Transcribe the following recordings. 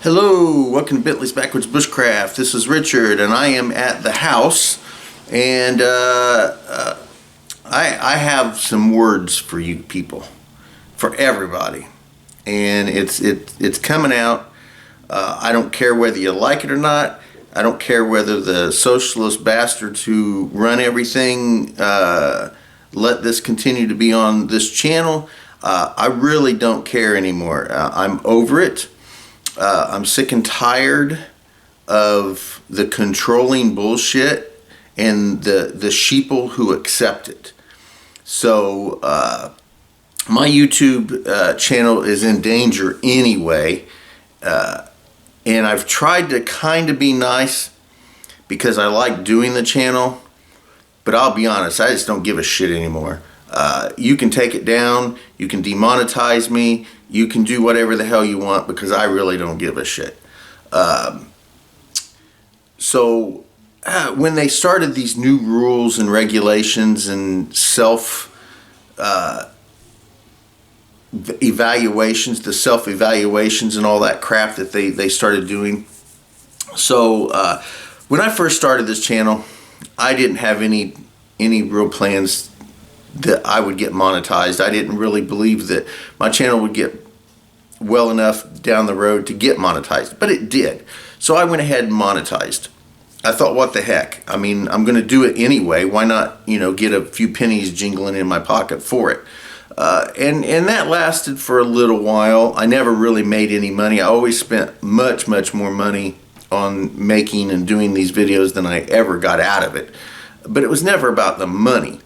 Hello, welcome to Bentley's Backwards Bushcraft. This is Richard, and I am at the house, and I have some words for you people, for everybody, and it's coming out. I don't care whether you like it or not. I don't care whether the socialist bastards who run everything let this continue to be on this channel. I really don't care anymore. I'm over it. I'm sick and tired of the controlling bullshit and the sheeple who accept it. So my YouTube channel is in danger anyway, and I've tried to kind of be nice because I like doing the channel, but I'll be honest, I just don't give a shit anymore. You can take it down, you can demonetize me, you can do whatever the hell you want because I really don't give a shit. So when they started these new rules and regulations and self-evaluations, the self-evaluations and all that crap that they started doing. So when I first started this channel, I didn't have any real plans that I would get monetized. I didn't really believe that my channel would get well enough down the road to get monetized, but it did. So I went ahead and monetized. I thought, what the heck? I mean, I'm going to do it anyway. Why not, get a few pennies jingling in my pocket for it? And that lasted for a little while. I never really made any money. I always spent much more money on making and doing these videos than I ever got out of it. But it was never about the money.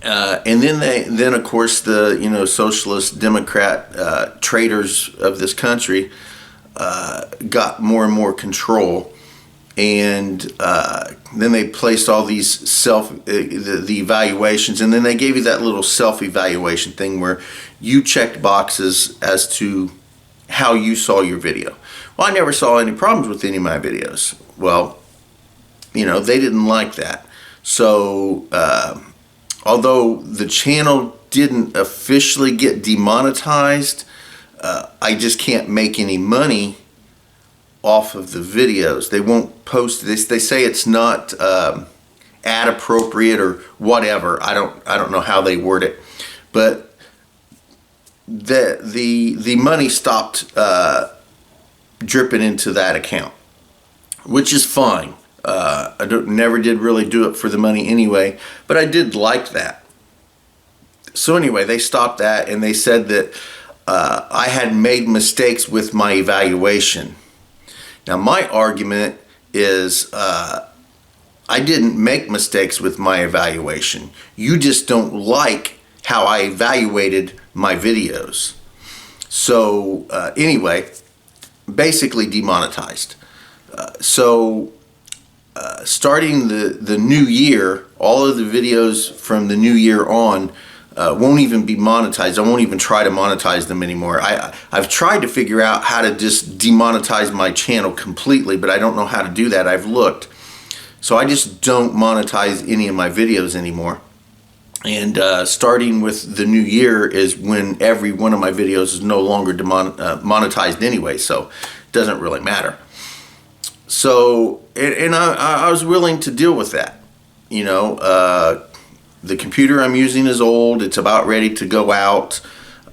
And then of course the socialist Democrat traitors of this country got more and more control, and then they placed all these the evaluations, and then they gave you that little self-evaluation thing where you checked boxes as to how you saw your video. Well, I never saw any problems with any of my videos. Well, they didn't like that. So although the channel didn't officially get demonetized, I just can't make any money off of the videos. They won't post this. They say it's not ad appropriate or whatever. I don't know how they word it, but the money stopped dripping into that account, which is fine. I never did really do it for the money anyway, but I did like that. So anyway, they stopped that, and they said that I had made mistakes with my evaluation. Now my argument is I didn't make mistakes with my evaluation. You just don't like how I evaluated my videos. So anyway, basically demonetized. Starting the new year, all of the videos from the new year on won't even be monetized. I won't even try to monetize them anymore. I've tried to figure out how to just demonetize my channel completely, but I don't know how to do that. I've looked. So I just don't monetize any of my videos anymore. And starting with the new year is when every one of my videos is no longer monetized anyway, so it doesn't really matter. So, and I was willing to deal with that. The computer I'm using is old. It's about ready to go out.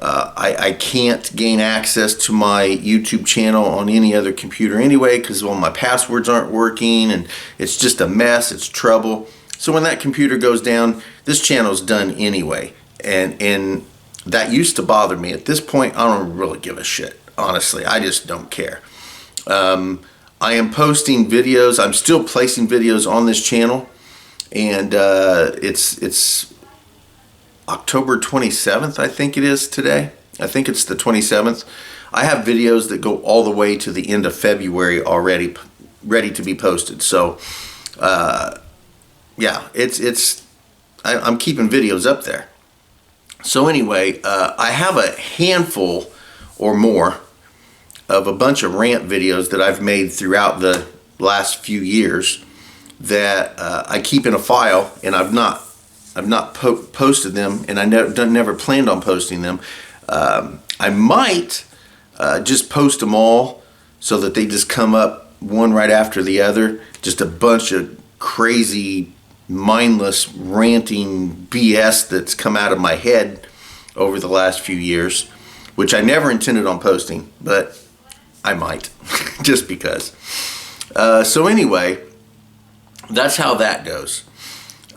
I can't gain access to my YouTube channel on any other computer anyway because all my passwords aren't working, and it's just a mess. It's trouble. So when that computer goes down, this channel's done anyway. And that used to bother me. At this point, I don't really give a shit. Honestly, I just don't care. I am posting videos. I'm still placing videos on this channel, and it's October 27th, I think it is today. I think it's the 27th. I have videos that go all the way to the end of February already ready to be posted. So yeah, I'm keeping videos up there. So anyway, I have a handful or more of a bunch of rant videos that I've made throughout the last few years that I keep in a file, and I've not posted them, and I never planned on posting them. I might just post them all so that they just come up one right after the other. Just a bunch of crazy, mindless, ranting BS that's come out of my head over the last few years, which I never intended on posting, but I might, just because. So anyway, that's how that goes.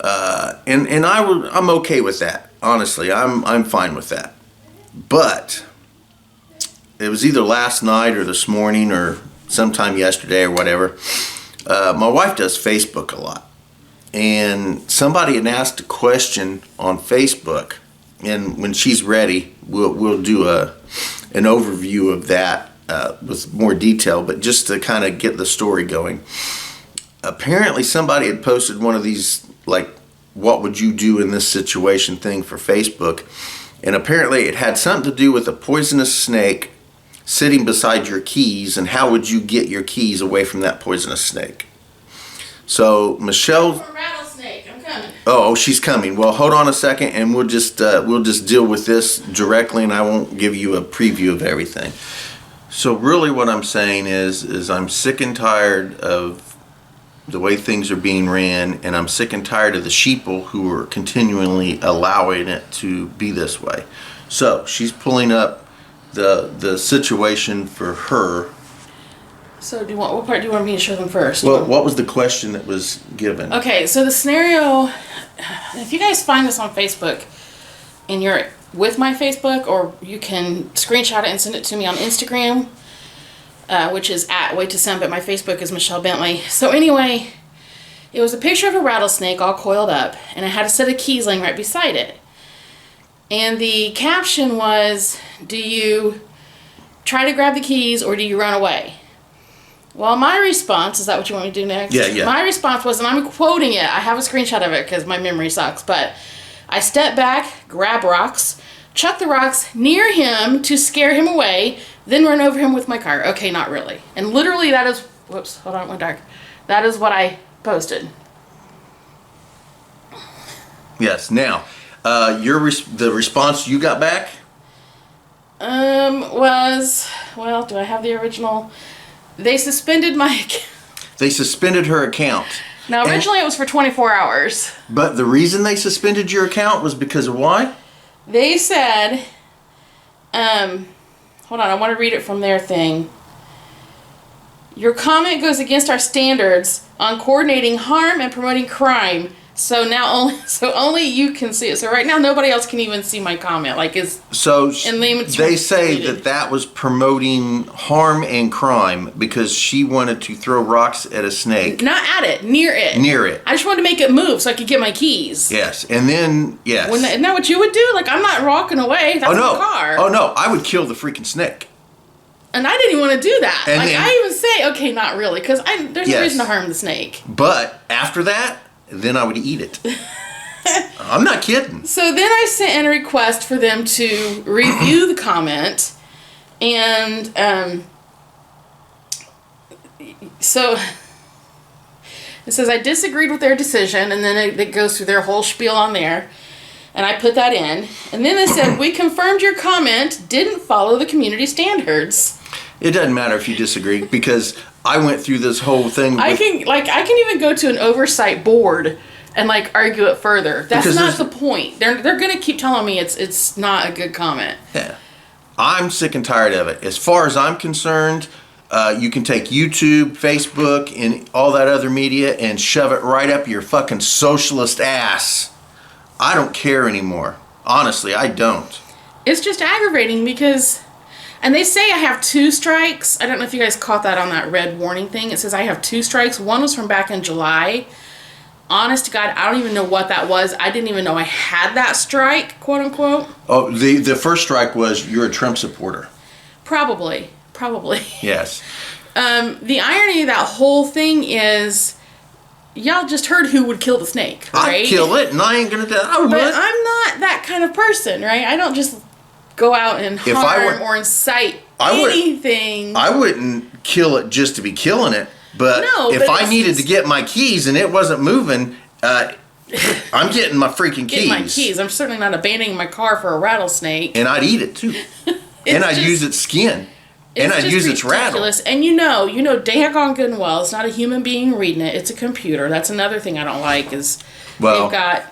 And I'm okay with that. Honestly, I'm fine with that. But it was either last night or this morning or sometime yesterday or whatever. My wife does Facebook a lot. And somebody had asked a question on Facebook. And when she's ready, we'll do an overview of that with more detail. But just to kind of get the story going. Apparently somebody had posted one of these, like, what would you do in this situation thing for Facebook. And apparently it had something to do with a poisonous snake sitting beside your keys, and how would you get your keys away from that poisonous snake. So Michelle, a rattlesnake. I'm coming. oh, she's coming. Well, hold on a second, and we'll just deal with this directly, and I won't give you a preview of everything. So really what I'm saying is I'm sick and tired of the way things are being ran, and I'm sick and tired of the sheeple who are continually allowing it to be this way. So she's pulling up the situation for her. So what part do you want me to show them first? Well, what was the question that was given? Okay, so the scenario, if you guys find this on Facebook and you're with my Facebook, or you can screenshot it and send it to me on Instagram, which is @WaitToSend, but my Facebook is Michelle Bentley. So anyway, it was a picture of a rattlesnake all coiled up, and it had a set of keys laying right beside it. And the caption was, do you try to grab the keys or do you run away? Well, my response, is that what you want me to do next? Yeah. My response was, and I'm quoting it, I have a screenshot of it because my memory sucks, but I step back, grab rocks, chuck the rocks near him to scare him away, then run over him with my car. Okay, not really. And literally that is, whoops, hold on, it went dark. That is what I posted. Yes. Now, the response you got back? Was, well, do I have the original? They suspended my account. They suspended her account. Now, originally it was for 24 hours. But the reason they suspended your account was because of why? They said, hold on, I want to read it from their thing. Your comment goes against our standards on coordinating harm and promoting crime. So now only you can see it. So right now nobody else can even see my comment. Like is so in layman's they terms say deleted. that was promoting harm and crime because she wanted to throw rocks at a snake. Not at it, near it. Near it. I just wanted to make it move so I could get my keys. Yes, and then yes. Isn't that what you would do? Like I'm not walking away. That's my car. Oh no, I would kill the freaking snake. And I didn't even want to do that. And like then, I even say, okay, not really, because there's no reason to harm the snake. But after that, then I would eat it. I'm not kidding. So then I sent in a request for them to review the comment, and so it says I disagreed with their decision, and then it goes through their whole spiel on there, and I put that in, and then it said we confirmed your comment didn't follow the community standards. It doesn't matter if you disagree because I went through this whole thing. I can even go to an oversight board and like argue it further. That's not the point. They're gonna keep telling me it's not a good comment. Yeah, I'm sick and tired of it. As far as I'm concerned, you can take YouTube, Facebook, and all that other media and shove it right up your fucking socialist ass. I don't care anymore. Honestly, I don't. It's just aggravating because. And they say I have 2 strikes. I don't know if you guys caught that on that red warning thing. It says I have 2 strikes. One was from back in July. Honest to God, I don't even know what that was. I didn't even know I had that strike, quote unquote. Oh, the first strike was you're a Trump supporter. Probably. Yes. The irony of that whole thing is, y'all just heard who would kill the snake, right? I'd kill it, and I ain't gonna do that. But I'm not that kind of person, right? I don't just go out and harm or incite anything. I wouldn't kill it just to be killing it, but if I needed to get my keys and it wasn't moving, I'm getting my freaking keys. Getting my keys. I'm certainly not abandoning my car for a rattlesnake. And I'd eat it too. And I'd use its skin. And I'd use its rattle. And you know, daggone good and well, it's not a human being reading it. It's a computer. That's another thing I don't like is they've got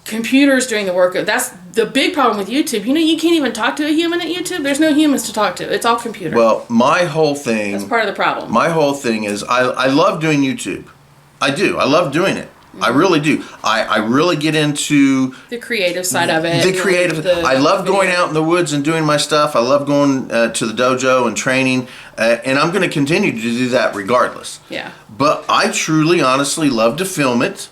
computers doing the work. That's the big problem with YouTube. You know, you can't even talk to a human at YouTube. There's no humans to talk to. It's all computer. Well, my whole thing... That's part of the problem. My whole thing is I love doing YouTube. I do. I love doing it. I really do. I really get into the creative side of it. I love going out in the woods and doing my stuff. I love going to the dojo and training, and I'm going to continue to do that regardless. Yeah. But I truly, honestly love to film it.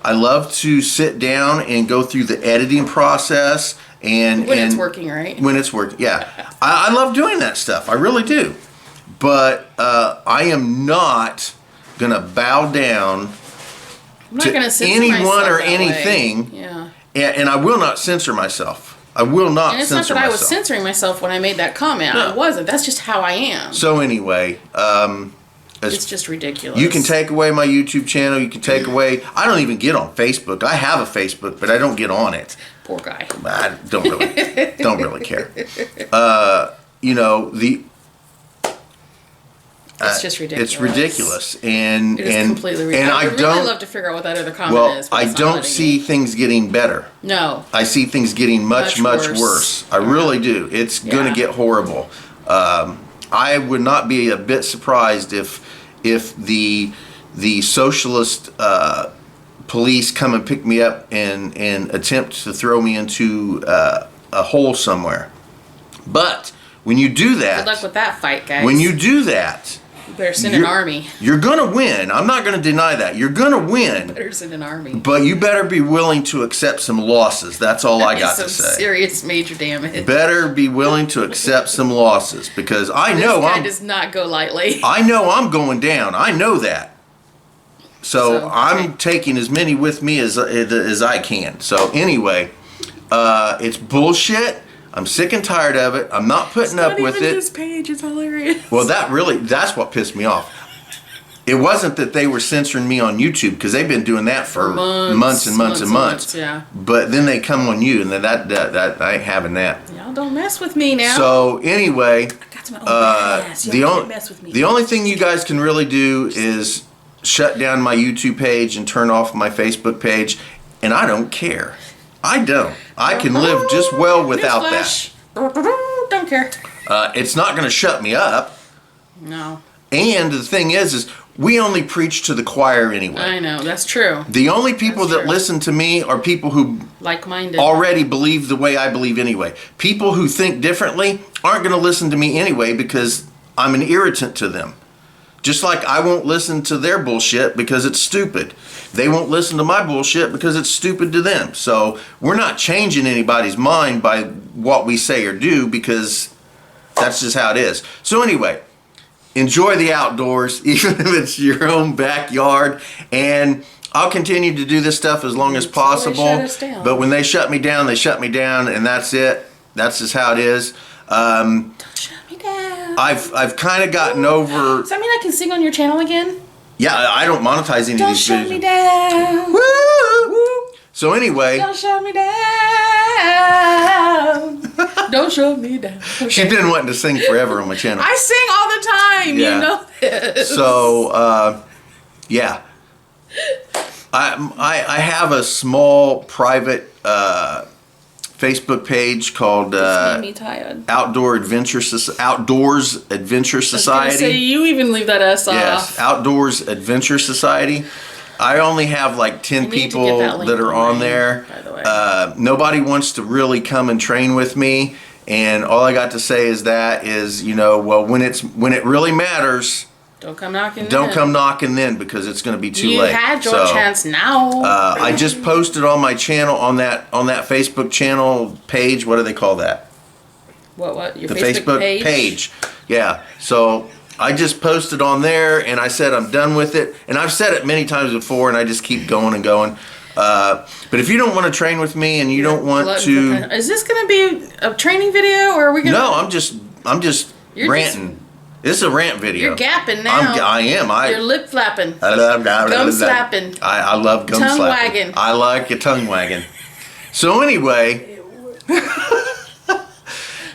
I love to sit down and go through the editing process and it's working, right? When it's working, yeah. I love doing that stuff. I really do. But I am not going to bow down to anyone or anything. Yeah. And I will not censor myself. I will not censor myself. And it's not that I was censoring myself when I made that comment. No. I wasn't. That's just how I am. So anyway, it's just ridiculous. You can take away my YouTube channel. You can take away... I don't even get on Facebook. I have a Facebook, but I don't get on it. Poor guy. I don't really care. You know, it's just ridiculous. It's ridiculous, and it is completely ridiculous. And I would really love to figure out what that other comment is. I don't see things getting better. No, I see things getting much worse. I really do. It's going to get horrible. I would not be a bit surprised if the socialist police come and pick me up and attempt to throw me into a hole somewhere. But when you do that, good luck with that fight, guys. When you do that, you better send an army. You're gonna win. I'm not gonna deny that. You're gonna win. Better send an army. But you better be willing to accept some losses. That's all I got to say. Serious major damage. Better be willing to accept some losses because I know this guy does not go lightly. I know I'm going down. I know that. So I'm taking as many with me as I can. So anyway, it's bullshit. I'm sick and tired of it. I'm not putting up with it. This page is hilarious. Well, that's what pissed me off. It wasn't that they were censoring me on YouTube because they've been doing that for months and months. Yeah. But then they come on you, and then that I ain't having that. Y'all don't mess with me now. So anyway, the only thing you guys can really do is shut down my YouTube page and turn off my Facebook page, and I don't care. I don't. I can live just well without that. Don't care. It's not going to shut me up. No. And the thing is we only preach to the choir anyway. I know, that's true. The only people that listen to me are people who like-minded already believe the way I believe anyway. People who think differently aren't going to listen to me anyway because I'm an irritant to them. Just like I won't listen to their bullshit because it's stupid. They won't listen to my bullshit because it's stupid to them. So we're not changing anybody's mind by what we say or do because that's just how it is. So anyway, enjoy the outdoors, even if it's your own backyard. And I'll continue to do this stuff as long as possible. But when they shut me down, they shut me down, and that's it. That's just how it is. Don't shut me down. I've kind of gotten over. Does that mean I can sing on your channel again? Yeah, I don't monetize any of these videos. Don't shut me down. Woo! So anyway. Don't shut me down. Don't shut me down. Okay. She's been wanting to sing forever on my channel. I sing all the time. Yeah. You know this. So, yeah. I have a small private Facebook page called Outdoors Adventure Society. So you even leave that S off. Yes, Outdoors Adventure Society. I only have like 10 people that are on there. By the way. Nobody wants to really come and train with me, and all I got to say is well, when it really matters. Don't come knocking. Don't come knocking then because it's going to be too late. You had your chance now. I just posted on my channel on that Facebook channel page. What do they call that? What? Your Facebook page? Yeah. So I just posted on there and I said I'm done with it. And I've said it many times before and I just keep going and going. But if you don't want to train with me and you don't want to, is this going to be a training video or are we going to? No, I'm just ranting. This is a rant video. You're gapping now. I am. You're lip flapping. Gum slapping. I love gum tongue slapping. Wagging. I like a tongue wagging. So anyway.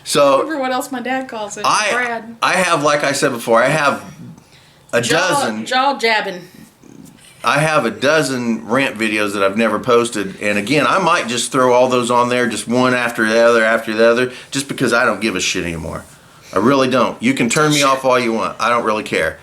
So remember what else my dad calls it. I Brad. have, like I said before, I have a dozen. Jaw jabbing. I have a dozen rant videos that I've never posted, and again, I might just throw all those on there, just one after the other, just because I don't give a shit anymore. I really don't. You can turn me off all you want. I don't really care.